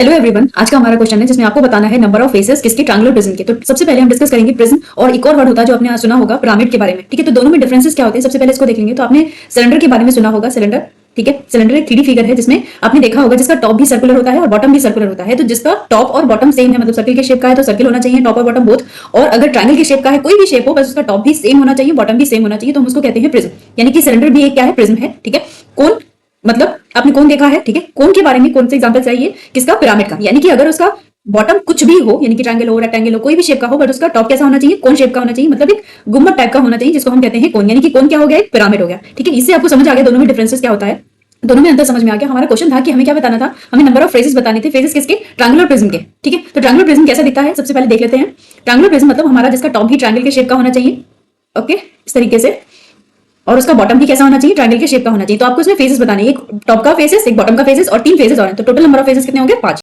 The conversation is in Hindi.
हेलो एवरीवन, आज का हमारा क्वेश्चन है जिसमें आपको बताना है नंबर ऑफ फेसेस किसके ट्रायंगुलर प्रिज्म के। तो सबसे पहले हम डिस्कस करेंगे प्रिज्म और एक और वर्ड होता है जो आपने सुना होगा पिरामिड के बारे में। ठीक है, तो दोनों में डिफरेंसेस क्या होते हैं सबसे पहले इसको देख लेंगे। तो आपने सिलेंडर के बारे में सुना होगा, सिलेंडर। ठीक है, सिलेंडर एक 3D फिगर है जिसमें आपने देखा होगा जिसका टॉप भी सर्कुलर होता है और बॉटम भी सर्कुलर होता है। तो जिसका टॉप और बॉटम सेम है, मतलब सर्कल के शेप का है तो सर्कल होना चाहिए टॉप और बॉटम बोथ। और अगर ट्रायंगल के शेप का है, कोई भी शेप हो, बस उसका टॉप भी सेम होना चाहिए, बॉटम भी सेम होना चाहिए, तो हम उसको कहते हैं प्रिज्म। यानी कि सिलेंडर भी एक क्या है, प्रिज्म है। ठीक है, कौन मतलब आपने कौन देखा है। ठीक है, कौन के बारे में कौन से एग्जांपल चाहिए, किसका, पिरामिड का। यानी कि अगर उसका बॉटम कुछ भी हो, यानी कि ट्रायंगल हो, रेक्टेंगल हो, कोई भी शेप का हो, बट उसका टॉप कैसा होना चाहिए, कौन शेप का होना चाहिए, मतलब एक गुम्बद टाइप का होना चाहिए, जिसको हम कहते हैं कोन। यानी कि कोन क्या हो गया, एक पिरामिड हो गया। ठीक है, इससे आपको समझ आ गया दोनों में डिफरेंसेस क्या होता है, दोनों में अंतर समझ में आ गया। हमारा क्वेश्चन था कि हमें क्या बताना था, हमें नंबर ऑफ फेसेस बताने थे, फेसेस किसके, ट्रायंगुलर प्रिज्म के। ठीक है, तो ट्रायंगुलर प्रिज्म कैसा दिखता है सबसे पहले देख लेते हैं। ट्रायंगुलर प्रिज्म मतलब हमारा जिसका टॉप भी ट्रायंगल के शेप का होना चाहिए, ओके, इस तरीके से, और उसका बॉटम भी कैसा होना चाहिए, ट्रायंगल के शेप का होना चाहिए। तो आपको इसमें फेसेस बताने, एक टॉप का फेसेस, एक बॉटम का फेसेस और 3 फेसेस और हैं। तो टोटल नंबर ऑफ फेसेस कितने होंगे, 5।